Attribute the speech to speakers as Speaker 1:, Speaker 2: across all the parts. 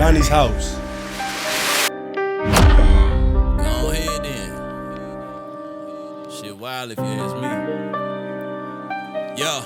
Speaker 1: Donnie's house.
Speaker 2: Go ahead then. Shit wild if you ask me. Yeah.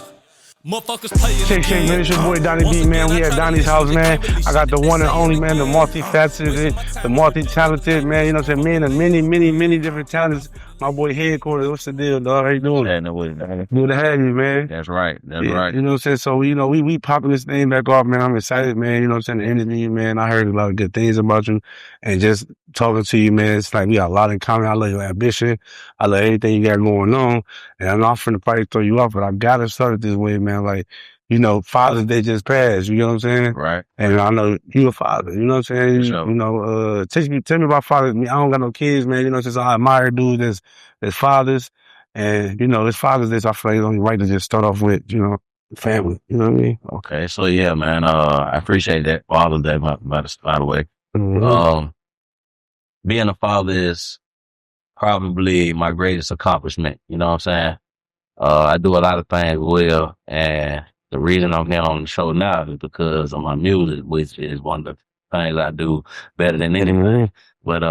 Speaker 2: Motherfuckers playing
Speaker 3: Shake, man, it's your boy Donnie B, man. We at Donnie's house, man. I got the one and only, man, the multifaceted, the multi-talented, man. You know what I'm saying? Man, many different talents. My boy Headquarters, what's the deal, dog? How you doing?
Speaker 4: Yeah, no way, man.
Speaker 3: Good to have you, man.
Speaker 4: That's right. That's
Speaker 3: Yeah,
Speaker 4: right.
Speaker 3: you know what I'm saying? So, you know, we popping this thing back off, man. I'm excited, man. You know what I'm saying? The interview, man. I heard a lot of good things about you. And just talking to you, man, it's like we got a lot in common. I love your ambition. I love everything you got going on. And I'm not finna probably throw you off, but I gotta start it this way, man. Like, you know, Father's Day just passed, you know what I'm saying?
Speaker 4: Right.
Speaker 3: And I know you a father, you know what I'm saying?
Speaker 4: Sure.
Speaker 3: You know, tell me about fathers. I don't got no kids, man. You know, just I admire dudes as fathers. And, you know, it's Father's Day, so I feel like it's only right to just start off with, you know, family. You know what I mean?
Speaker 4: Okay. So yeah, man. I appreciate that Father's Day, by the way.
Speaker 3: Mm-hmm.
Speaker 4: Being a father is probably my greatest accomplishment. You know what I'm saying? I do a lot of things well, and the reason I'm here on the show now is because of my music, which is one of the things I do better than anything. But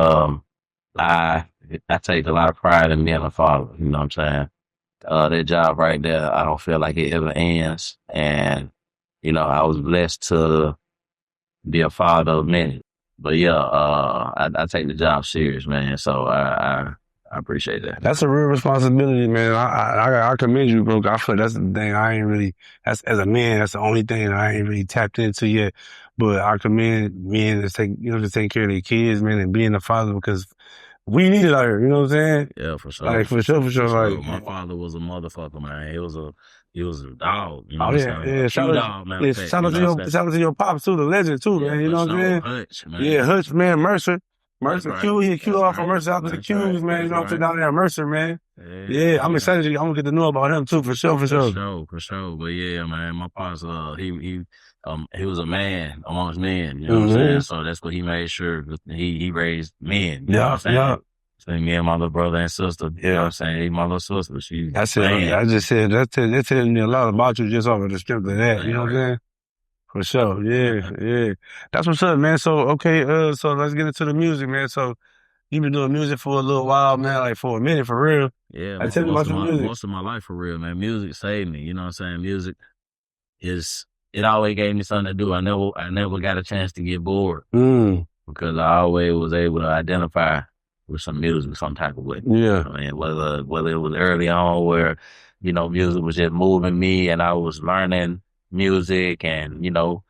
Speaker 4: I take a lot of pride in being a father. You know what I'm saying? That job right there, I don't feel like it ever ends. And you know, I was blessed to be a father of many. But yeah, I take the job serious, man. So I appreciate that.
Speaker 3: That's a real responsibility, man. I commend you, bro. I feel like that's the thing I ain't really, as a man, that's the only thing that I ain't really tapped into yet. But I commend men to take care of their kids, man, and being a father, because we need it out here, you know what I'm saying?
Speaker 4: Yeah, for sure.
Speaker 3: Like, for sure. Like,
Speaker 4: my father was a motherfucker, man. He was a dog, you know
Speaker 3: oh,
Speaker 4: what
Speaker 3: yeah,
Speaker 4: I'm saying?
Speaker 3: yeah.
Speaker 4: Shout out, man.
Speaker 3: Yeah, shout out to your pops too, the legend too, man. You know what I'm saying?
Speaker 4: Hutch, man.
Speaker 3: Yeah, Hutch, man, Mercer.
Speaker 4: Right.
Speaker 3: Q, he Q off from Mercer out to the Q's, man. You know what I'm saying? Down there, Mercer, man. Yeah, I'm excited. I'm gonna get to know about him too, for sure.
Speaker 4: For sure. But yeah, man, my pops, he was a man amongst men. You know what I'm saying? So that's what he made sure he raised men. You know what I'm saying?
Speaker 3: Yeah.
Speaker 4: So me and my little brother and sister, you know what I'm saying? My little sister, she's
Speaker 3: That's it. I just said they're telling me a lot about you just off of the strength of that. You know what I'm saying? For sure. Yeah. That's what's up, man. So okay, so let's get into the music, man. So you've been doing music for a little while, man, like for a minute, for real.
Speaker 4: Yeah,
Speaker 3: I tell you about your music.
Speaker 4: Most of my life, for real, man. Music saved me. You know what I'm saying? Music it always gave me something to do. I never got a chance to get bored because I always was able to identify with some music some type of way.
Speaker 3: Yeah.
Speaker 4: I mean, whether it was early on where, you know, music was just moving me and I was learning music and, you know,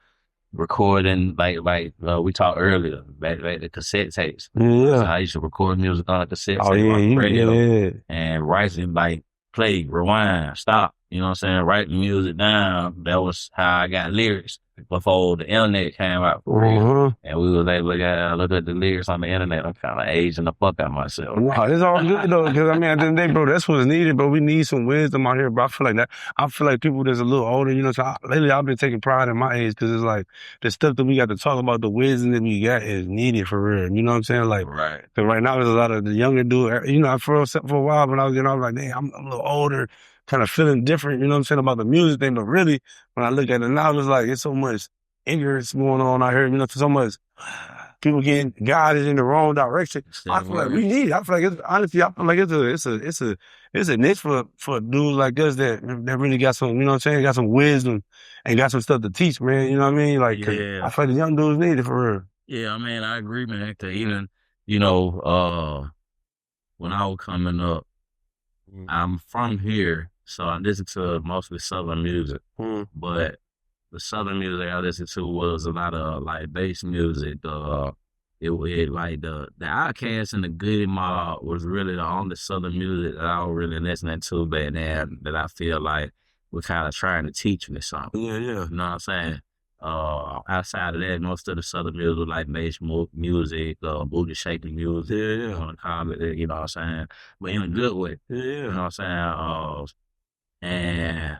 Speaker 4: recording like we talked earlier, back the cassette tapes.
Speaker 3: Yeah.
Speaker 4: So I used to record music on a cassette tape
Speaker 3: on
Speaker 4: the radio,
Speaker 3: yeah.
Speaker 4: and writing, like, play, rewind, stop. You know what I'm saying? Writing music down. That was how I got lyrics before the internet came out for real. And we was able to look at the lyrics on the internet. I'm kind of aging the fuck out of myself.
Speaker 3: Wow, it's all good though, because I mean, at the end of the day, bro, that's what's needed, bro. We need some wisdom out here, bro. I feel like that. I feel like people that's a little older, you know, so lately I've been taking pride in my age, because it's like the stuff that we got to talk about, the wisdom that we got is needed for real. You know what I'm saying? Like,
Speaker 4: right.
Speaker 3: Because right now there's a lot of the younger dude, you know, for a while when I was getting off, like, damn, I'm a little older, kind of feeling different, you know what I'm saying, about the music thing. But really, when I look at it now, it's like, it's so much ignorance going on out here, you know, so much people getting guided in the wrong direction. I feel like we need it. I feel like it's a niche for dudes like us that really got some, you know what I'm saying, got some wisdom and got some stuff to teach, man. You know what I mean? Like,
Speaker 4: yeah.
Speaker 3: I feel like the young dudes need it for real.
Speaker 4: Yeah, I mean, I agree, man. Even, you know, when I was coming up, I'm from here, so I listen to mostly Southern music, but the Southern music I listened to was a lot of like bass music. It like the Outkast and the Goody Mob was really the only Southern music that I was really listening to back then that I feel like was kind of trying to teach me something.
Speaker 3: Yeah.
Speaker 4: You know what I'm saying? Outside of that, most of the Southern music was like bass music, booty shaking music. You want to call it, you know what I'm saying? But in a good way. You know what I'm saying? And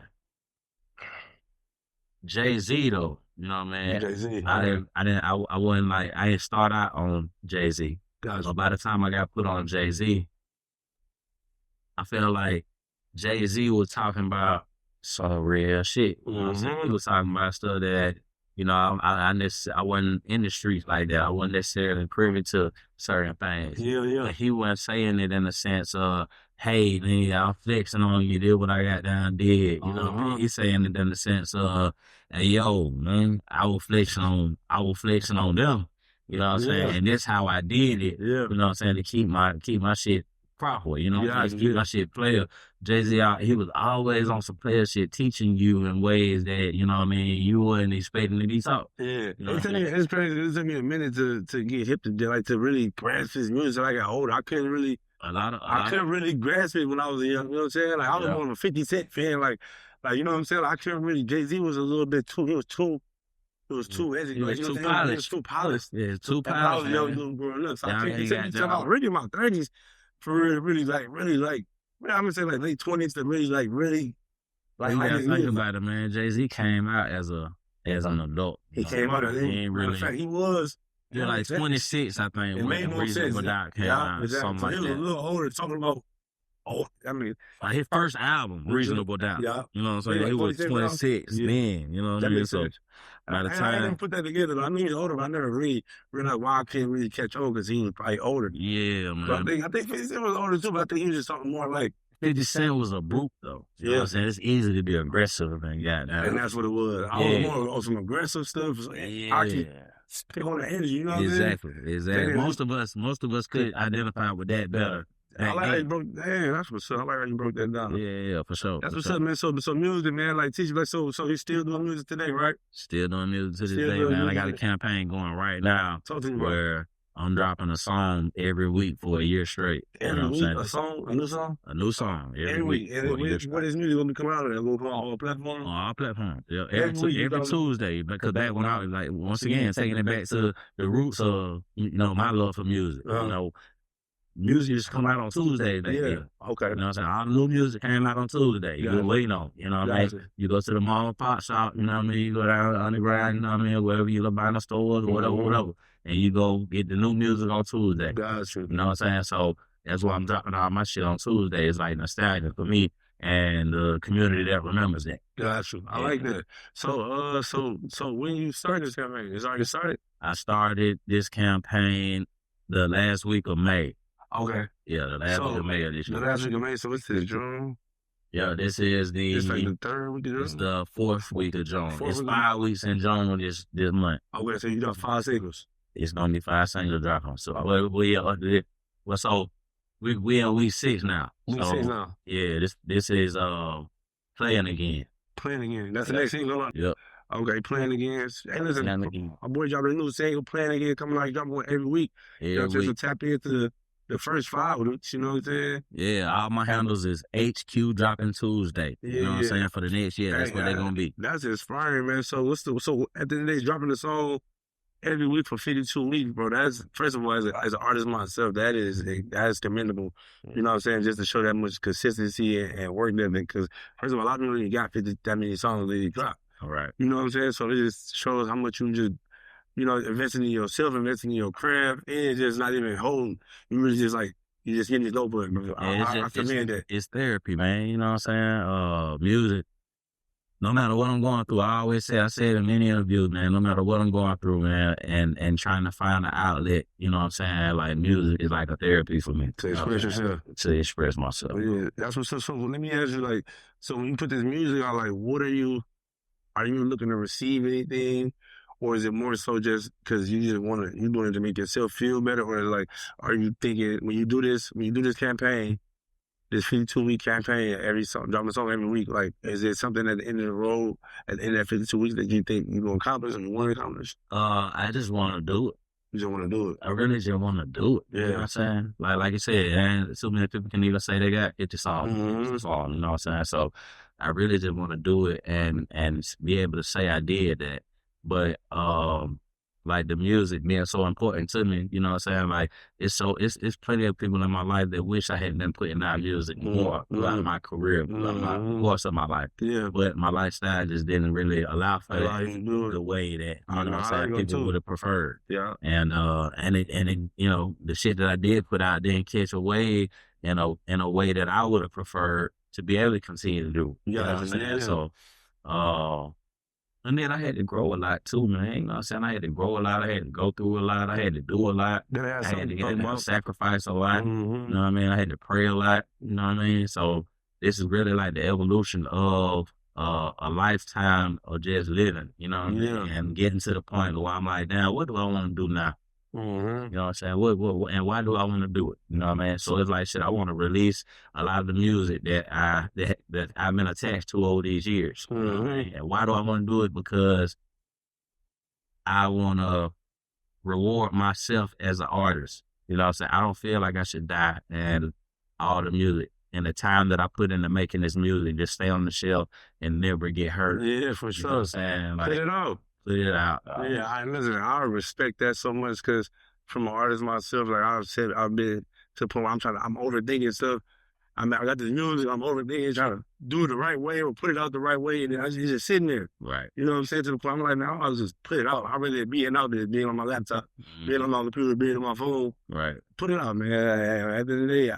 Speaker 4: Jay-Z though, you know what I mean?
Speaker 3: Jay-Z.
Speaker 4: I wasn't like, I didn't start out on Jay-Z. So by the time I got put on Jay-Z, I felt like Jay-Z was talking about some real shit. You know what I'm saying? He was talking about stuff that You know, I wasn't in the streets like that. I wasn't necessarily privy to certain things.
Speaker 3: Yeah.
Speaker 4: But he wasn't saying it in the sense of, hey, nigga, I'm flexing on you, did what I got down, did. You know what I mean? He's saying it in the sense of, hey, yo, man, I was flexing on them. You know what I'm saying? And that's how I did it.
Speaker 3: Yeah.
Speaker 4: You know what I'm saying? To keep my shit proper, you know what I'm saying? To keep my shit player. Jay-Z, he was always on some player shit, teaching you in ways that, you know what I mean, you wasn't expecting to be taught.
Speaker 3: Yeah.
Speaker 4: You know
Speaker 3: It's crazy. It took me a minute to get hip to really grasp his music. I got older. I couldn't really grasp it when I was young. You know what I'm saying? Like I was more of a 50 Cent fan. Like you know what I'm saying? Like, I couldn't really. Jay-Z was a little bit too. It was too edgy.
Speaker 4: He was too polished.
Speaker 3: It was too polished.
Speaker 4: Yeah, too polished.
Speaker 3: I was young growing up. So I
Speaker 4: Yeah,
Speaker 3: couldn't until I was really in my 30s for really like. I'm gonna say like late 20s to really like.
Speaker 4: You gotta think about it, man. Jay-Z came out as an adult.
Speaker 3: He came out as
Speaker 4: really.
Speaker 3: In fact, he was.
Speaker 4: Yeah, like 26, I think.
Speaker 3: It made more sense.
Speaker 4: Without came out, something like
Speaker 3: he was
Speaker 4: that.
Speaker 3: a little older, talking about. I mean,
Speaker 4: like his first album, Reasonable Doubt.
Speaker 3: Yeah.
Speaker 4: You know what I'm saying? He was 26 then. You know what I mean? So by the time
Speaker 3: I didn't put that together. I knew he was older, but I never really realized why I can't really catch on because he was probably older.
Speaker 4: Yeah, man.
Speaker 3: But I think 50 Cent was older too, but I think he was just talking more like
Speaker 4: 50 Cent was a brute though. You know what I'm saying? It's easy to be aggressive and
Speaker 3: and that's what it was. I was more on some aggressive stuff. So I can pick on the energy, you know what I mean?
Speaker 4: Exactly. Most of us could identify with that better.
Speaker 3: I like how you broke. Damn, that's what's up. I like how you broke that down.
Speaker 4: Yeah, for sure.
Speaker 3: That's what's up, man. So music, man. Like teach you, like so he's still doing music today, right?
Speaker 4: Still doing music to this day, man. I got a campaign going right now where I'm dropping a song every week for a year straight.
Speaker 3: Every week, a song, a new song,
Speaker 4: every week.
Speaker 3: What is music gonna be coming out of that? Will it come on all platforms?
Speaker 4: On all platforms. Yeah, every Tuesday. Because back when I was like, once again, taking it back to the roots of my love for music. You know. Music just come out on Tuesday.
Speaker 3: Okay.
Speaker 4: You know what I'm saying? All the new music came out on Tuesday. You been waiting on. You know what I mean? You go to the mom and pop shop, you know what I mean? You go down underground, you know what I mean? Wherever you look by the stores or whatever. And you go get the new music on Tuesday.
Speaker 3: Gotcha.
Speaker 4: You know what I'm saying? So that's why I'm dropping all my shit on Tuesday. It's like nostalgia for me and the community that remembers it.
Speaker 3: Gotcha. I like that. So when you started this campaign, it's already started?
Speaker 4: I started this campaign the last week of May.
Speaker 3: Okay.
Speaker 4: Yeah, the last week of May of this year.
Speaker 3: The last week of May, so what's this, June?
Speaker 4: Yeah, this is
Speaker 3: it's like the 3rd week of June?
Speaker 4: It's the 4th week of June. It's 5 weeks in June this month.
Speaker 3: Okay, so you got 5 singles.
Speaker 4: It's gonna be 5 singles dropping. So we in week 6 now.
Speaker 3: Week 6 now.
Speaker 4: Yeah, this is Playing Again.
Speaker 3: Playing Again. That's the next single.
Speaker 4: Yep.
Speaker 3: Okay, Playing Again. Hey, listen, my boy dropped a new single, Playing Again, coming out, dropping one every week. Just to tap into the first 5 weeks, you know what I'm saying?
Speaker 4: Yeah, all my handles is HQ dropping Tuesday. You know what I'm saying? For the next year, that's what they're gonna be.
Speaker 3: That's inspiring, man. So so at the end of the day, dropping the song every week for 52 weeks, bro. That's, first of all, as an artist myself, that is commendable. You know what I'm saying? Just to show that much consistency and work ethic. Because first of all, a lot of people ain't got that many songs that they drop.
Speaker 4: All right.
Speaker 3: You know what I'm saying? So it just shows how much you just, investing in yourself, investing in your craft, and just not even holding. You really just like, you just getting this notebook. I commend that.
Speaker 4: It's therapy, man. You know what I'm saying? Music. No matter what I'm going through, I said in many interviews, man, no matter what I'm going through, man, and trying to find an outlet, you know what I'm saying? Like, music is like a therapy for me.
Speaker 3: To express yourself.
Speaker 4: To express myself.
Speaker 3: Yeah, that's what's so let me ask you, like, so when you put this music out, like, are you looking to receive anything? Or is it more so just because you just you doing it to make yourself feel better? Or like, are you thinking when you do this campaign, this 52-week campaign, dropping a song every week, like, is there something at the end of the road, at the end of that 52 weeks that you think you're going to accomplish or you want to accomplish?
Speaker 4: I just want to do it.
Speaker 3: You just want to do it?
Speaker 4: I really just want to do it.
Speaker 3: Yeah.
Speaker 4: You know what I'm saying? Like you said, and so many people can even say they got 50 songs. It's all, you know what I'm saying? So I really just want to do it and be able to say I did that. But like the music being so important to me, you know what I'm saying? Like it's plenty of people in my life that wish I had been putting out music more throughout my career, throughout my course of my life.
Speaker 3: Yeah.
Speaker 4: But my lifestyle just didn't really allow for that the way that you know what I'm saying people would have preferred.
Speaker 3: Yeah.
Speaker 4: And it you know, the shit that I did put out didn't catch a wave in a way that I would have preferred to be able to continue to do. You know what I'm saying? So And then I had to grow a lot too, man. You know what I'm saying? I had to grow a lot. I had to go through a lot. I had to do a lot.
Speaker 3: Then I had
Speaker 4: I had
Speaker 3: something
Speaker 4: to
Speaker 3: to talk about.
Speaker 4: sacrifice a lot. You
Speaker 3: Mm-hmm.
Speaker 4: know what I mean? I had to pray a lot. You know what I mean? So this is really like the evolution of a lifetime of just living. You know what I mean?
Speaker 3: Yeah.
Speaker 4: And getting to the point where I'm like, now, what do I want to do now?
Speaker 3: Mm-hmm.
Speaker 4: You know what I'm saying? What and why do I want to do it? You know what I mean? So it's like shit, I want to release a lot of the music that I've been attached to over these years. You know what I mean? And why do I want to do it? Because I want to reward myself as an artist. You know what I'm saying? I don't feel like I should die and all the music and the time that I put into making this music just stay on the shelf and never get hurt.
Speaker 3: Yeah, for
Speaker 4: You know what I'm
Speaker 3: sure.
Speaker 4: saying?
Speaker 3: Put
Speaker 4: Like,
Speaker 3: it out.
Speaker 4: put it out.
Speaker 3: Yeah, listen, I respect that so much because from an artist myself, like I've said, I've been to the point where I'm overthinking stuff. I got this music, I'm overthinking, trying to do it the right way or put it out the right way, and then it's just sitting there.
Speaker 4: Right.
Speaker 3: You know what I'm saying? To the point, I'm like, now I'll just put it out. I really being out there, being on my laptop, being on my computer, being on my phone.
Speaker 4: Right.
Speaker 3: Put it out, man. At the end of the day,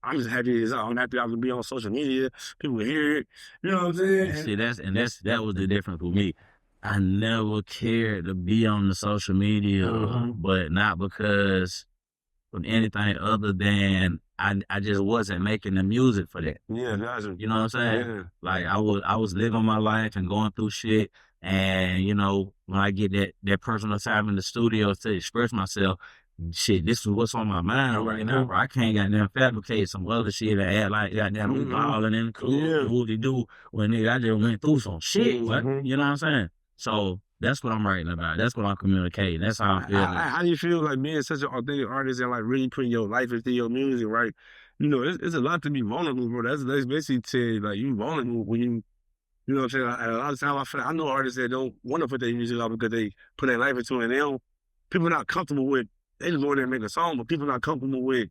Speaker 3: I'm just happy it's out. I'm happy I can be on social media. People hear it. You know what I'm saying?
Speaker 4: See, that was the difference with me. I never cared to be on the social media, but not because of anything other than I just wasn't making the music for that.
Speaker 3: Yeah, that's
Speaker 4: You know what I'm saying?
Speaker 3: Yeah.
Speaker 4: Like I was living my life and going through shit. And you know, when I get that personal time in the studio to express myself, shit, this is what's on my mind right now. Bro. I can't goddamn fabricate some other shit and add like goddamn balling and cool do when nigga I just went through some shit. But, you know what I'm saying? So that's what I'm writing about. That's what I'm communicating. That's how I'm feeling.
Speaker 3: How do you feel like being such an authentic artist and like really putting your life into your music, right? You know, it's a lot to be vulnerable, bro. That's basically saying like you vulnerable when you know what I'm saying? A lot of times I know artists that don't want to put their music out because they put their life into it and they don't, people not comfortable with, they just go there and make a song, but people not comfortable with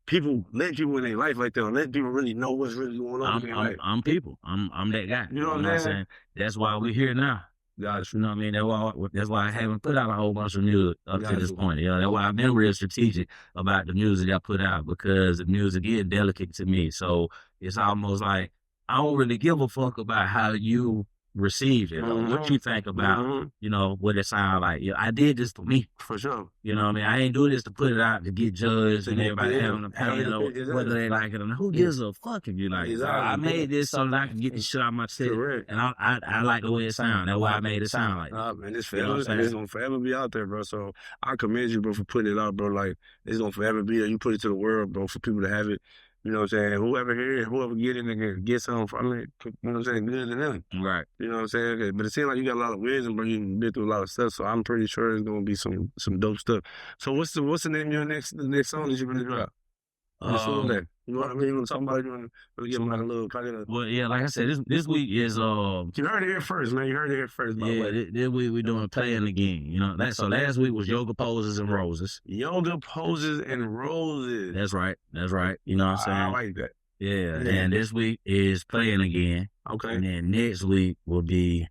Speaker 3: people letting people in their life like that, and letting people really know what's really going on.
Speaker 4: I'm people. I'm that guy.
Speaker 3: You know what I'm saying?
Speaker 4: That's why we're here now.
Speaker 3: Gotcha.
Speaker 4: You know what I mean? That's why I haven't put out a whole bunch of music up to this point. You know, that's why I've been real strategic about the music I put out because the music is delicate to me. So it's almost like I don't really give a fuck about how you receive it or what you think about, you know, what it sounds like. Yeah, I did this for me.
Speaker 3: For sure.
Speaker 4: You know what I mean? I ain't do this to put it out to get judged and everybody having an opinion or whether they like it or not. Who gives a fuck if you like it? I made this so that I can get this shit out of my chest. And I like the way it sounds. That's why I made it sound like that.
Speaker 3: Man, it's forever, it's gonna forever be out there, bro. So I commend you, bro, for putting it out, bro. Like it's gonna forever be there. You put it to the world, bro, for people to have it. You know what I'm saying? Whoever hear it, whoever get it, and get something from it, you know what I'm saying? Good to them.
Speaker 4: Right.
Speaker 3: You know what I'm saying? Okay. But it seems like you got a lot of wisdom, bro. You've been through a lot of stuff, so I'm pretty sure it's gonna be some dope stuff. So what's the name of your next song that you're gonna drop? You know what I mean? You want to talk about it? You want to give them like a little kind of.
Speaker 4: Well, yeah, like I said, this week is
Speaker 3: You heard it here first, man. You heard it here first.
Speaker 4: Yeah, this week we're doing playing again. You know, so last week was yoga poses and roses.
Speaker 3: Yoga poses and roses.
Speaker 4: That's right. You know what I'm saying?
Speaker 3: I like that.
Speaker 4: Yeah, and this week is playing again.
Speaker 3: Okay.
Speaker 4: And then next week will be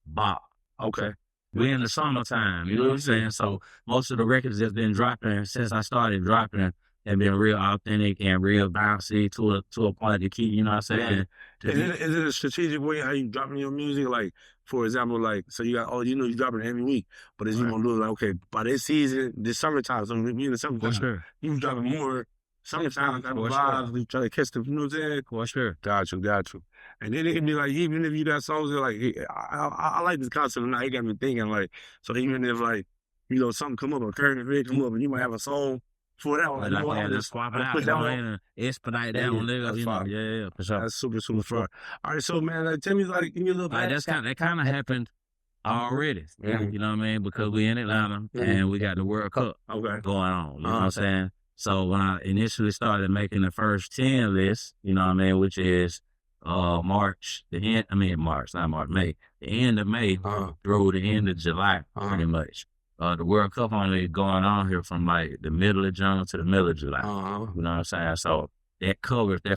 Speaker 4: bop.
Speaker 3: Okay.
Speaker 4: We're in the summertime, you know what I'm saying? So most of the records that's been dropping since I started dropping have been real authentic and real bouncy to a point to keep, you know what I'm saying?
Speaker 3: Is it a strategic way how you dropping your music? Like, for example, like, so you got, you dropping it every week, but as you gonna do it, like, okay, by this season, this summertime, so we in the summertime,
Speaker 4: For sure.
Speaker 3: You dropping more summertime type of vibes, we try to catch the, you know what I'm saying?
Speaker 4: For sure.
Speaker 3: Got you. And then it can be like, even if you got songs that like, I like this concept now, it got me thinking, like, so even if like, you know, something come up, a current event come up, and you might have a song for that one.
Speaker 4: Like just swap it out, put that one, expedite that one, you know, yeah, for sure.
Speaker 3: That's super fun. All right, so man, like, tell me, like, give me a little bit.
Speaker 4: That kind of happened already. You know what I mean? Because we in Atlanta and we got the World Cup going on. You know what I'm saying? So when I initially started making the first 10 list, you know what I mean, which is March, May, the end of May through the end of July, pretty much. The World Cup only going on here from like the middle of June to the middle of July. You know what I'm saying? So that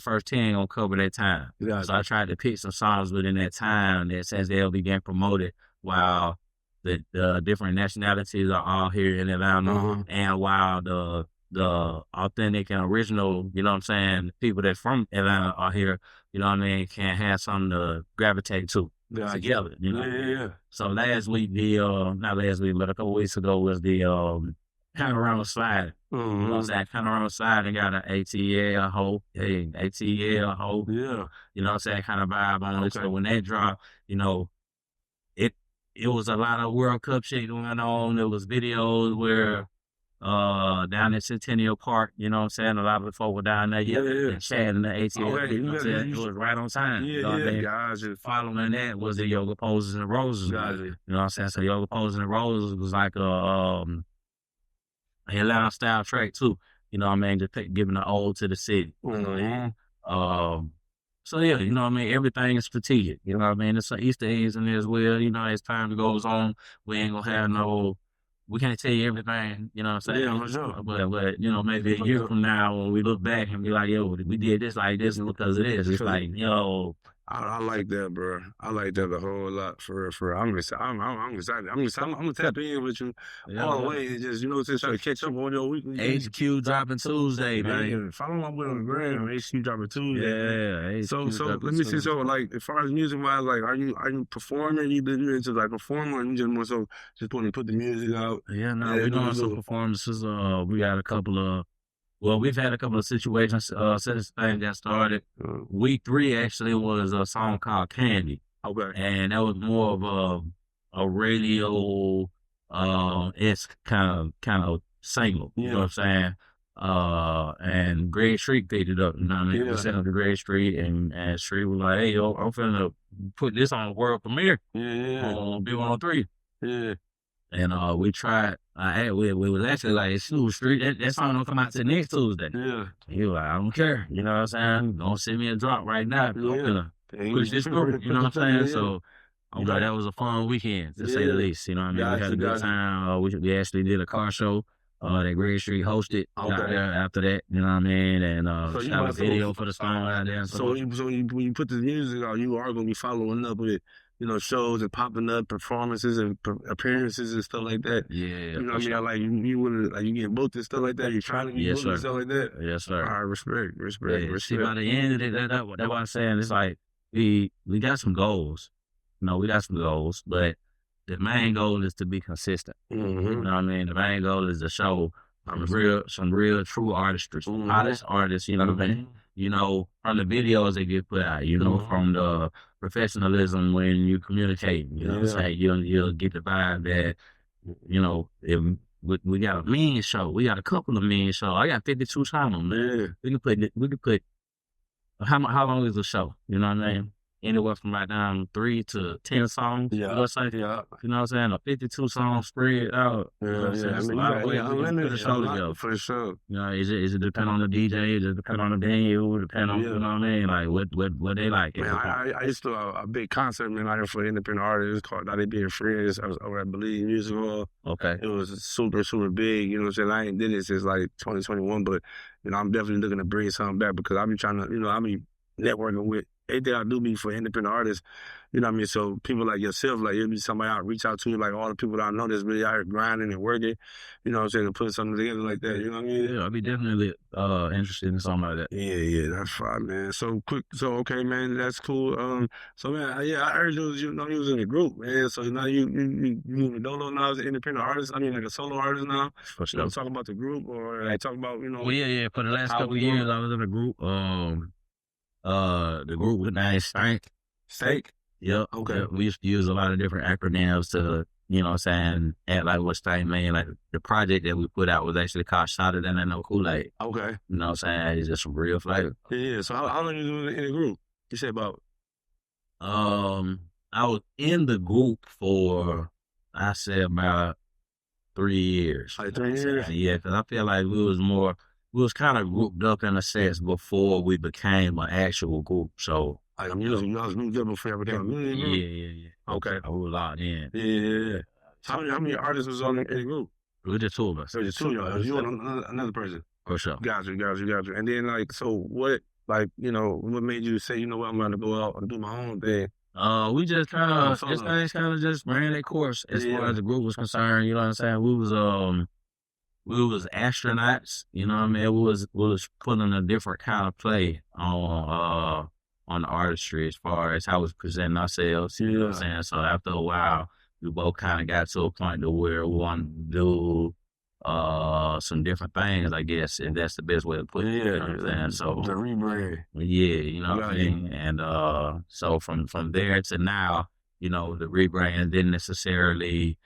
Speaker 4: first 10 gonna cover that time. So I tried to pick some songs within that time that since they'll be getting promoted while the different nationalities are all here in Atlanta and while the authentic and original, you know what I'm saying, people that from Atlanta are here, you know what I mean, can have something to gravitate to. together, you know.
Speaker 3: Yeah.
Speaker 4: So last week, not last week, but a couple weeks ago was the panorama slide. You know what I'm saying? Panorama slide and got an ATL hoe, ATL hoe.
Speaker 3: Yeah.
Speaker 4: You know what I'm saying? Kind of vibe on it. So when that dropped, you know, it was a lot of World Cup shit going on. There was videos where down at Centennial Park, you know what I'm saying? A lot of the folk were down there and chatting the ATL. You know what I'm saying? It was right on time. You know what I mean?
Speaker 3: Gotcha.
Speaker 4: Following that was the Yoga Poses and Roses.
Speaker 3: Gotcha.
Speaker 4: You know what I'm saying? So Yoga Poses and Roses was like a Atlanta style track too. You know what I mean? Just giving an ode to the city. So yeah, you know what I mean? Everything is strategic. You know what I mean? There's some Easter eggs in there as well. You know, as time goes on, we ain't gonna have we can't tell you everything, you know what I'm saying?
Speaker 3: Yeah, for sure.
Speaker 4: But you know, maybe a year from now when we look back and be like, yo, we did this like this because of this. It's like, yo.
Speaker 3: I like that, bro. I like that a whole lot for real. I'm excited. I'm excited. I'm gonna tap in with you all the way. It's just, you know, just try to catch up on your weekly.
Speaker 4: HQ dropping Tuesday, man.
Speaker 3: Follow my boy on the gram. HQ dropping Tuesday.
Speaker 4: Yeah.
Speaker 3: So let me see. So like, as far as music wise, like, are you performing? You into like performing, or you just more so just put the music out?
Speaker 4: Yeah, no, we're doing some performances. We got a couple of. Well, we've had a couple of situations since the thing got started. Week 3 actually was a song called Candy.
Speaker 3: Okay.
Speaker 4: And that was more of a radio esque kind of single. You know what I'm saying? And Greg Street picked it up. You know what I mean? We sent it to Greg Street, and Street was like, "Hey, yo, I'm finna put this on world premiere on B103."
Speaker 3: Yeah.
Speaker 4: And we tried. We was actually like, "Shoot, Street, that song don't come out till next Tuesday."
Speaker 3: Yeah.
Speaker 4: He was like, "I don't care." You know what I'm saying? Don't send me a drop right now. I'm gonna push this through. You know what I'm saying? So, you know, that was a fun weekend to say the least. You know what I mean? We had a good time. We actually did a car show that Greg Street hosted out there after that. You know what I mean? And shot a video for the song out there.
Speaker 3: So when you put the music out, you are gonna be following up with, you know, shows and popping up performances and appearances and stuff like that.
Speaker 4: Yeah.
Speaker 3: You know what I mean? Like you want to, you get booked and stuff like that. You trying to get booked and stuff like that.
Speaker 4: Yes, sir.
Speaker 3: All right, respect.
Speaker 4: See, by the end of it, that's what I'm saying. It's like we got some goals. We got some goals, but the main goal is to be consistent. You know what I mean? The main goal is to show some real true artistry, artists. You know what I mean? You know, from the videos that get put out. You know, from the professionalism when you communicate. You know what I'm saying? You'll get the vibe that, you know, if we got a mean show. We got a couple of mean shows. I got 52 songs, man. We can put how long is the show? You know what I mean? Anywhere from right down 3 to 10 songs. You know what I'm saying? A 52 song spread out.
Speaker 3: I mean, unlimited
Speaker 4: show together.
Speaker 3: For sure.
Speaker 4: You know, is it depend on the DJ? Is it depend on the venue? Depend on, you know what I mean? Like what they like.
Speaker 3: Man, I used to a big concert, man, out here for independent artists called Donnie B and Friends. I was over at Believe Music Hall.
Speaker 4: Okay.
Speaker 3: It was super, super big. You know what I'm saying? I ain't did it since like 2021, but, you know, I'm definitely looking to bring something back because I be trying to, you know, I be networking with everything I do be for independent artists, you know what I mean? So people like yourself, like it'll be somebody out reach out to you, like all the people that I know that's really out here grinding and working, you know what I'm saying, and putting something together like that, you know what I mean?
Speaker 4: Yeah, I'd be definitely interested in something like that.
Speaker 3: Yeah, that's fine, man. So okay, man, that's cool. So man, I heard you know you was in a group, man. So now you moving Dolo now as an independent artist. I mean, like a solo artist now.
Speaker 4: For sure.
Speaker 3: You talking about the group or like talking about, you know?
Speaker 4: Well, yeah. For the last couple of years, I was in a group. The group was named Stank. Yep.
Speaker 3: Okay.
Speaker 4: Yep. We used to use a lot of different acronyms to, you know what I'm saying, act like what's Stank mean. Like the project that we put out was actually called Shotted and No Kool-Aid.
Speaker 3: Okay.
Speaker 4: You know what I'm saying? It's just some real flavor.
Speaker 3: Yeah. So how long you in the group? You said about?
Speaker 4: I was in the group for, I said about 3 years.
Speaker 3: Like 3 years?
Speaker 4: Yeah, because I feel like we was kind of grouped up in a sense before we became an actual group. So
Speaker 3: like you was moved up before everything.
Speaker 4: Yeah.
Speaker 3: Okay.
Speaker 4: I was locked in.
Speaker 3: Yeah. So how many artists was on in the group?
Speaker 4: It was just 2 of us.
Speaker 3: There was just 2 of y'all. You and another person.
Speaker 4: For sure.
Speaker 3: Got you. And then like, so what, like, you know, what made you say, you know what, I'm going to go out and do my own thing?
Speaker 4: We just kind of, this thing kind of just ran their course as far as the group was concerned. You know what I'm saying? We was astronauts, you know what I mean? We was putting a different kind of play on on the artistry as far as how we presenting ourselves. You know what I'm saying? So after a while, we both kind of got to a point to where we wanted to do some different things, I guess, and that's the best way to put it. You know what I'm saying? So
Speaker 3: the rebrand.
Speaker 4: yeah, you know what I mean? And so from there to now, you know, the rebrand didn't necessarily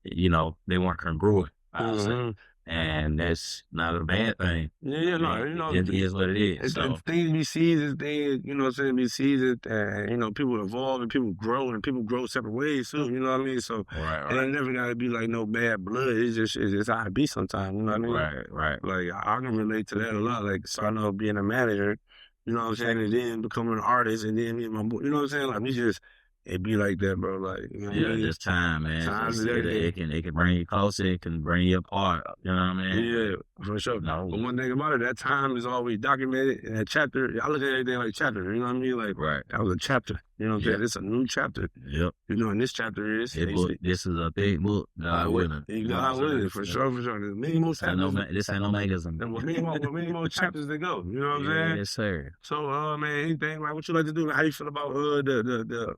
Speaker 4: you know, they weren't congruent, I would say. And that's not a bad thing.
Speaker 3: Yeah, no, you know,
Speaker 4: it is what it is. So
Speaker 3: things be seasoned, things, you know what I'm saying, be seasoned, and, you know, people evolve and people grow separate ways too, you know what I mean? So
Speaker 4: right.
Speaker 3: it ain't never gotta be like no bad blood. It's just how it be sometimes, you know what I mean?
Speaker 4: Right.
Speaker 3: Like I can relate to that a lot. Like starting off being a manager, you know what I'm saying, and then becoming an artist, and then me and my boy, you know what I'm saying? Like we just it be like that, bro. Like, you know what I mean?
Speaker 4: Just time, man.
Speaker 3: Time is
Speaker 4: it can bring you closer, it can bring you apart. You know what I mean?
Speaker 3: Yeah, for sure.
Speaker 4: No.
Speaker 3: But one thing about it, that time is always documented in that chapter. I look at everything like chapter, you know what I mean? Like, that was a chapter. You know what I'm saying? It's a new chapter.
Speaker 4: Yep.
Speaker 3: You know, and this chapter is
Speaker 4: this is a big book. God willing.
Speaker 3: God willing, for sure. There's many more chapters.
Speaker 4: This ain't no magazine.
Speaker 3: Many more chapters to go. You know what I'm saying?
Speaker 4: Yes, sir.
Speaker 3: So, man, anything like what you like to do? How you feel about the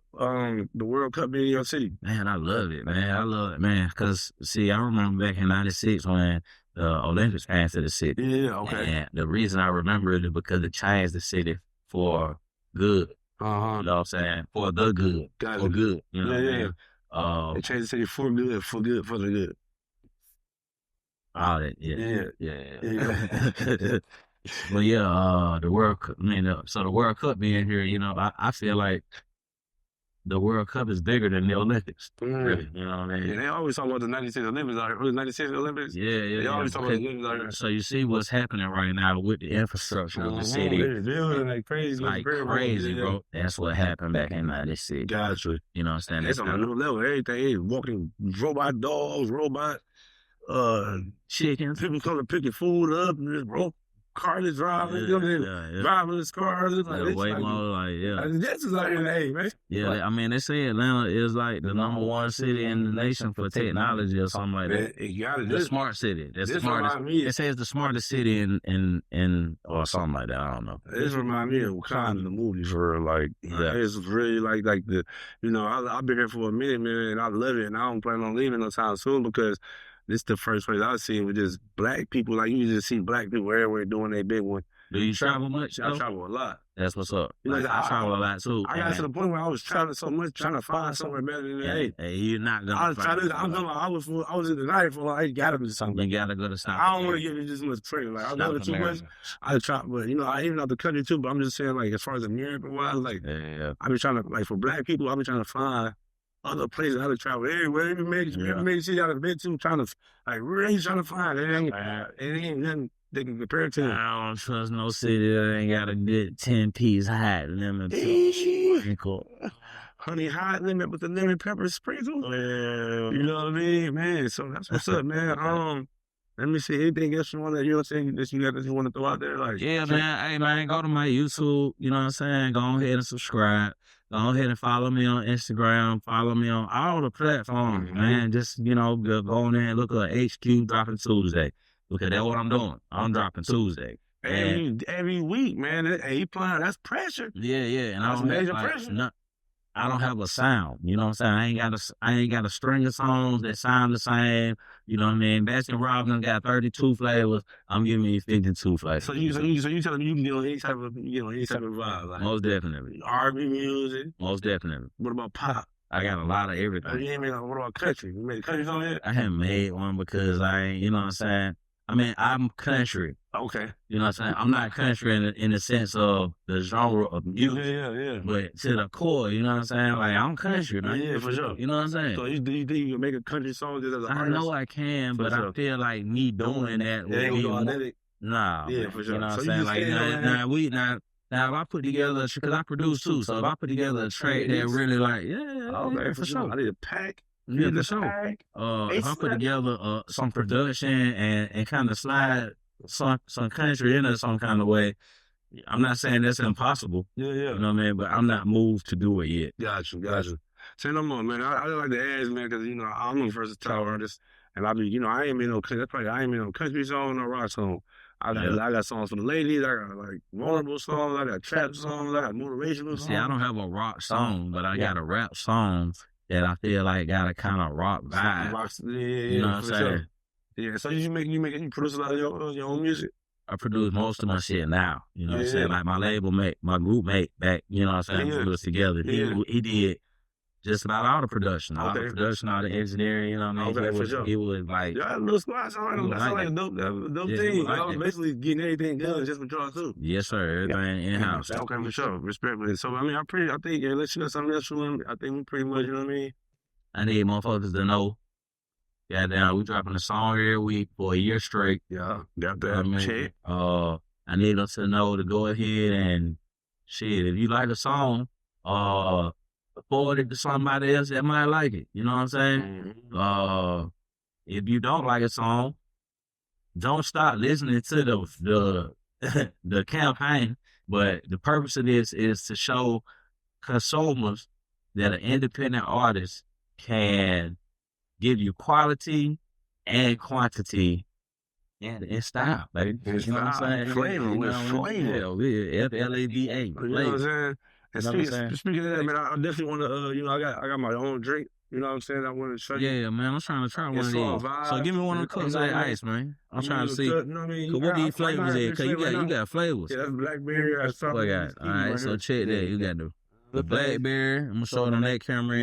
Speaker 3: World Cup being in your city?
Speaker 4: Man, I love it, man. Cause see, I remember back in '96 when the Olympics came to the city.
Speaker 3: Yeah, okay.
Speaker 4: And the reason I remember it is because it changed the city for good. You know what I'm saying? For the good. For good. You know what I mean?
Speaker 3: It changed the city for good, for the good.
Speaker 4: All that, yeah. But yeah, the World Cup, so the World Cup being here, you know, I feel like the World Cup is bigger than the Olympics. Really, you know what I mean?
Speaker 3: Yeah, they always talk about the '96 Olympics out here. Was it '96 Olympics?
Speaker 4: Yeah.
Speaker 3: They always talk about the Olympics out here.
Speaker 4: So you see what's happening right now with the infrastructure of the city.
Speaker 3: They're building like crazy.
Speaker 4: Bro. That's what happened back in '96.
Speaker 3: Gotcha.
Speaker 4: You know what I'm saying?
Speaker 3: It's on a new level. Everything. They walking robot dogs, robot chickens. People come to pick your food up and just carless driving, driverless cars. It's like,
Speaker 4: way more
Speaker 3: this is like man.
Speaker 4: Yeah, I mean, they say Atlanta is like the #1 city in the nation for technology or something like that. The smart city. That's the smartest. It says the smartest city in or something like that. I don't know.
Speaker 3: This reminds me of Wakanda, the movie, for like, it's really like the, you know, I've been here for a minute, man, and I love it, and I don't plan on leaving no time soon because this is the first place I've seen with just black people. Like, you just see black people everywhere doing their big one.
Speaker 4: Do you travel much?
Speaker 3: I travel a lot.
Speaker 4: That's what's up.
Speaker 3: You know,
Speaker 4: I travel a lot too.
Speaker 3: I got to the point where I was traveling so much, trying to find somewhere better than that.
Speaker 4: Hey, you're not gonna.
Speaker 3: I was in the night for like, I gotta do something.
Speaker 4: You gotta go to South.
Speaker 3: I don't want to get into this much training. Like, I go too much. I try, but you know, I even out the country too. But I'm just saying, like, as far as America wise, like, I've been trying to, like, for black people, I've been trying to find other places how to travel everywhere, every major city I've been to, trying to, like, really trying to find it. Ain't nothing they can compare to.
Speaker 4: I don't trust no city that ain't got a good 10-piece hot limit.
Speaker 3: Honey hot limit with the lemon pepper sprinkle. You know what I mean, man? So that's what's up, man. Let me see, anything else you want to, you know what I'm saying, that you want to throw out there? Like,
Speaker 4: yeah, man. Hey, man, go to my YouTube. You know what I'm saying? Go ahead and subscribe. Go ahead and follow me on Instagram. Follow me on all the platforms, man. Just, you know, go on there and look at HQ dropping Tuesday. Look at that, what I'm doing. I'm dropping Tuesday.
Speaker 3: Every week, man. Hey, playing, that's pressure.
Speaker 4: Yeah. And
Speaker 3: that's major pressure.
Speaker 4: I don't have a sound, you know what I'm saying? I ain't got a string of songs that sound the same. You know what I mean? Baskin Robbins got 32 flavors. I'm giving you 52 flavors.
Speaker 3: So you telling me you can get on any type of vibe, like
Speaker 4: most definitely.
Speaker 3: R&B music.
Speaker 4: Most definitely.
Speaker 3: What about pop?
Speaker 4: I got a lot of everything.
Speaker 3: You ain't made, what about country? You made a country song yet?
Speaker 4: I haven't made one because I ain't, you know what I'm saying? I mean, I'm country.
Speaker 3: Okay.
Speaker 4: You know what I'm saying? I'm not country in the sense of the genre of music.
Speaker 3: Yeah.
Speaker 4: But to the core, you know what I'm saying? Like, I'm country, man.
Speaker 3: Yeah, for sure.
Speaker 4: You know what I'm saying?
Speaker 3: So you think you can make a country song just as an artist?
Speaker 4: I know I can, but I feel like me doing that would be
Speaker 3: authentic.
Speaker 4: Nah.
Speaker 3: Yeah, for sure.
Speaker 4: You know what
Speaker 3: So
Speaker 4: I'm saying? Like, now, if I put together, because I produce too, so if I put together a track that really like,
Speaker 3: okay, for sure. I need a pack.
Speaker 4: Yeah, for sure. If I put together some production and kind of slide some country in some kind of way, I'm not saying that's impossible.
Speaker 3: Yeah.
Speaker 4: You know what I mean? But I'm not moved to do it yet.
Speaker 3: Gotcha. Say no more, man. I like to ask, man, because, you know, I'm a versatile artist, and I ain't made no country song, no rock song. I got songs for the ladies. I got like vulnerable songs. I got trap songs. I got motivational songs.
Speaker 4: See, I don't have a rock song, but I got a rap song that I feel like got a kind of rock vibe. You know what I'm saying?
Speaker 3: Sure. Yeah. So you produce a lot of your own music.
Speaker 4: I produce most of my shit now. You know what I'm saying? Like my label mate, my group mate back. You know what I'm saying? We put us together. He did just about all the production, all the engineering, you know what I mean? He was like,
Speaker 3: yeah, little squad song. That's like a dope thing. Like basically getting everything done just with y'all too.
Speaker 4: Yes, sir. Everything in house.
Speaker 3: Okay, for sure. Respect for it. So I mean, I think unless you got something else for them, I think we pretty much, you know what I mean?
Speaker 4: I need motherfuckers to know. We dropping a song every week for a year straight.
Speaker 3: Yeah, got that. Check.
Speaker 4: I need us to know to go ahead and shit. If you like a song, forward it to somebody else that might like it. You know what I'm saying?
Speaker 3: Mm-hmm.
Speaker 4: If you don't like a song, don't stop listening to the campaign. But the purpose of this is to show consumers that an independent artist can give you quality and quantity and style, baby. You know what I'm saying?
Speaker 3: Flavor with flavor.
Speaker 4: F-L-A-V-A.
Speaker 3: You know what I'm saying? And speaking of that, man, I definitely want to, I got my own drink. You know what I'm saying? I want to show you.
Speaker 4: Yeah, man, I'm trying to try one of these. So give me one of the cups of ice, man. I'm trying to see.
Speaker 3: You know what I mean?
Speaker 4: What these flavors is? Because you got flavors.
Speaker 3: Yeah, that's blackberry. That's strawberry.
Speaker 4: All right, so check that. You got the blackberry. I'm going to show it on that camera.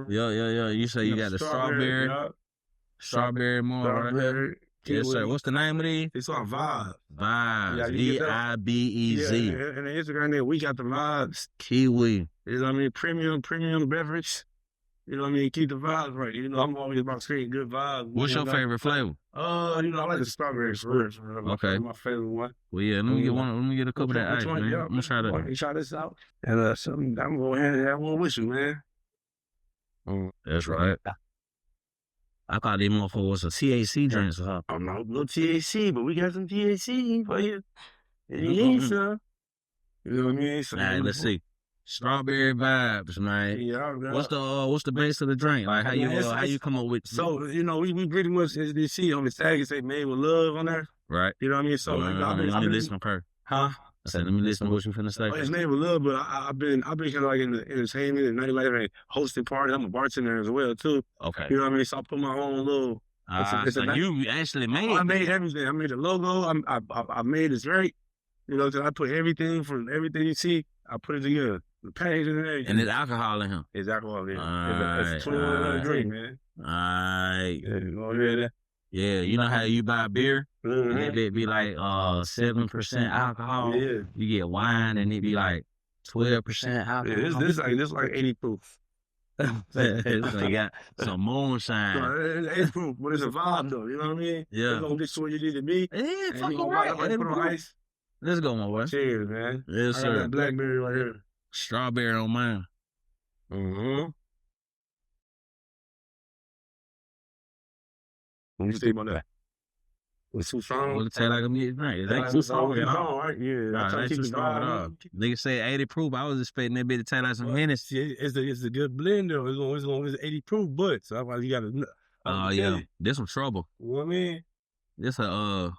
Speaker 4: Yeah. You say you got the strawberry. More right here. Yes, sir. What's the name of these?
Speaker 3: It's on Vibes.
Speaker 4: Vibes. V-I-B-E-Z.
Speaker 3: Yeah, and the Instagram there, we got the Vibes.
Speaker 4: Kiwi.
Speaker 3: You know what I mean? Premium beverage. You know what I mean? Keep the vibes right. You know, I'm always about creating good vibes.
Speaker 4: What's your favorite flavor?
Speaker 3: I like the strawberry for real.
Speaker 4: Okay.
Speaker 3: My favorite one.
Speaker 4: Well, yeah, let me get one. Let me get a couple of that ice, man. I'm gonna try that.
Speaker 3: Let me try this out. And something I'm gonna have one with you, man.
Speaker 4: That's right. I thought these motherfuckers was a THC drinks or something.
Speaker 3: I'm not no THC, but we got some THC for you. You know what I mean? So,
Speaker 4: all right, let's see. Strawberry vibes, man.
Speaker 3: Yeah,
Speaker 4: what's the base of the drink? Like how you come up with?
Speaker 3: So we pretty much as you see on the tag it say made with love on there.
Speaker 4: Right.
Speaker 3: You know what I mean? So
Speaker 4: let me listen to her.
Speaker 3: Huh?
Speaker 4: I said, let me listen to what you finna say.
Speaker 3: It's made with love, but I've been kind of like in the entertainment and nightlife and hosting parties. I'm a bartender as well too.
Speaker 4: Okay.
Speaker 3: You know what I mean? So I put my own little.
Speaker 4: So you actually made it.
Speaker 3: I made everything. I made the logo. I made this right. You know, I put everything from everything you see. I put it together. The packaging and everything.
Speaker 4: And there's alcohol in him.
Speaker 3: It's alcohol in him. It's a 21 drink, man.
Speaker 4: Alright.
Speaker 3: Yeah,
Speaker 4: yeah, you know how you buy beer?
Speaker 3: Mm-hmm.
Speaker 4: And it be like 7% alcohol.
Speaker 3: Yeah.
Speaker 4: You get wine and it be like 12% alcohol.
Speaker 3: Yeah, this like 80 proof.
Speaker 4: They got some moonshine.
Speaker 3: No, it's proof, but it's a vibe though. You know what I mean?
Speaker 4: Yeah.
Speaker 3: It's gonna get to where you need to be.
Speaker 4: Yeah, fucking right.
Speaker 3: Put on ice.
Speaker 4: Let's go, my boy.
Speaker 3: Cheers, man.
Speaker 4: Yes, sir.
Speaker 3: I got that blackberry right here.
Speaker 4: Strawberry on mine.
Speaker 3: Mm-hmm. What you think about that? It's too strong.
Speaker 4: Well, it taste like a meat drink. It ain't too strong at all.
Speaker 3: Right? Yeah.
Speaker 4: It ain't too strong at all. Nigga said 80 proof. I was expecting that bit to taste like some Hennessy.
Speaker 3: It's a good blend though. It's 80 proof, but so you gotta.
Speaker 4: Yeah. This some trouble.
Speaker 3: You know what I mean?
Speaker 4: This some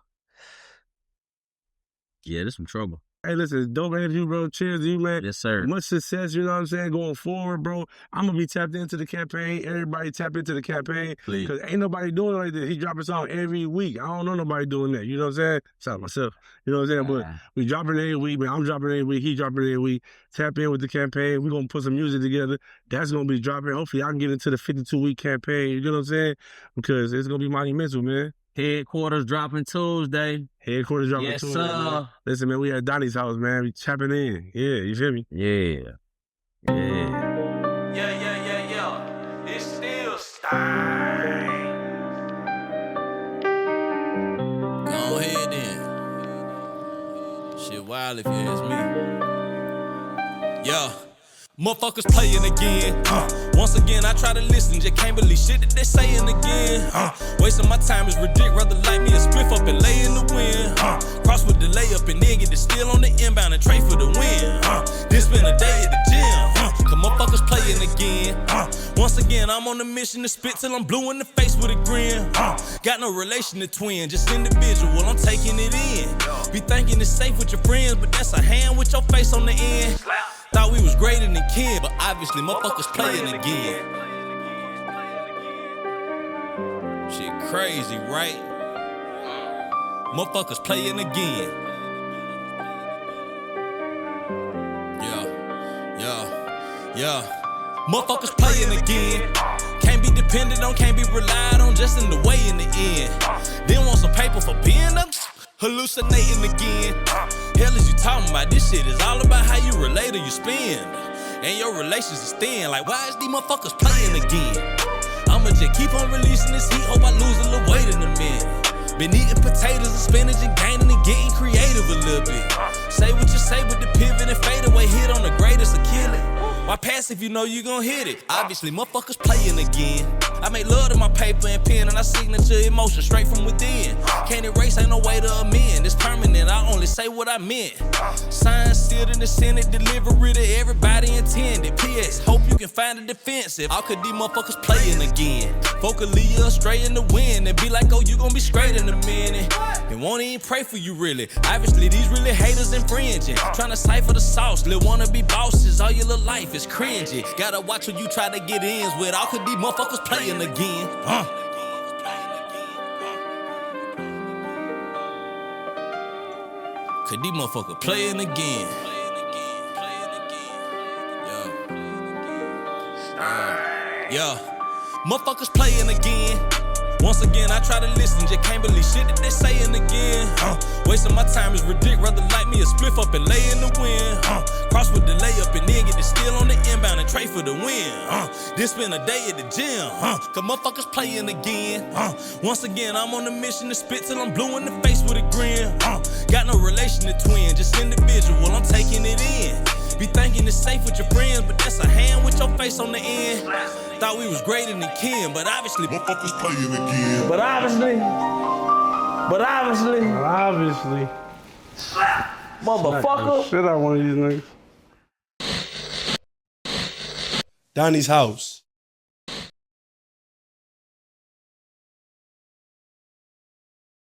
Speaker 4: trouble.
Speaker 3: Hey, listen, dope ass you, bro. Cheers to you, man.
Speaker 4: Yes, sir.
Speaker 3: Much success, you know what I'm saying, going forward, bro. I'm going to be tapped into the campaign. Everybody tap into the campaign.
Speaker 4: Please.
Speaker 3: Because ain't nobody doing it like this. He dropping song every week. I don't know nobody doing that. You know what I'm saying? Shout out myself. You know what I'm saying? But we dropping every week, man. I'm dropping every week. He dropping every week. Tap in with the campaign. We're going to put some music together. That's going to be dropping. Hopefully, I can get into the 52-week campaign. You know what I'm saying? Because it's going to be monumental, man.
Speaker 4: Headquarters dropping Tuesday.
Speaker 3: Headquarters dropping
Speaker 4: yes,
Speaker 3: Tuesday.
Speaker 4: Sir.
Speaker 3: Man. Listen, man, we at Donnie's house, man. We tapping in. Yeah, you feel me?
Speaker 4: Yeah.
Speaker 2: It's still style. Go ahead then. Shit wild if you ask me. Yeah. Motherfuckers playing again. Once again, I try to listen, just can't believe shit that they saying again. Wasting my time is ridiculous. Rather like me a spliff up and lay in the wind. Cross with the layup and then get the steal on the inbound and trade for the win. This been a day at the gym. Cause motherfuckers playing again. Once again, again, I'm on a mission to spit till I'm blue in the face with a grin. Got no relation to twin, just individual, I'm taking it in. Be thinking it's safe with your friends, but that's a hand with your face on the end. Thought we was greater than kin, but obviously motherfuckers playing again. Shit crazy, right? Motherfuckers playing again. Yeah. Motherfuckers playing again. Can't be depended on, can't be relied on, just in the way in the end. Then want some paper for being up, hallucinating again. Hell is you talking about? This shit is all about how you relate or you spend. And your relations is thin, like why is these motherfuckers playing again? I'ma just keep on releasing this heat, hope I lose a little weight in a minute. Been eating potatoes and spinach and gaining and getting creative a little bit. Say what you say with the pivot and fade away, hit on the greatest or kill it. Why pass if you know you gon' hit it? Obviously, motherfuckers playing again. I make love to my paper and pen and I signature emotion straight from within. Can't erase, ain't no way to amend. It's permanent, I only say what I meant. Signed, sealed in the Senate, delivery to everybody intended. P.S. Hope you can find a defensive. How could these motherfuckers playing again? Folk will leave you straight in the wind and be like, oh, you gon' be straight in a minute. And won't even pray for you really. Obviously, these really haters infringing. Tryna cipher the sauce, little wanna be bosses. All your little life is cringy. Gotta watch who you try to get ins with. How could these motherfuckers playing again? Could these motherfuckers playing again? Yeah. Motherfuckers playing again. Once again, I try to listen, just can't believe shit that they saying again. Wasting my time is ridiculous, rather light me a spliff up and lay in the wind. Cross with the layup and then get the steal on the inbound and trade for the win. Then spend a day at the gym, cause motherfuckers playing again. Once again, I'm on a mission to spit till I'm blue in the face with a grin. Got no relation to twin, just individual, I'm taking it in. Be thinking it's safe with your friends, but that's a hand with your face on the end. Thought we was greater than kin, but obviously
Speaker 1: motherfuckers playing again.
Speaker 2: But obviously motherfucker.
Speaker 3: Shit out one of these niggas.
Speaker 5: Donnie's house.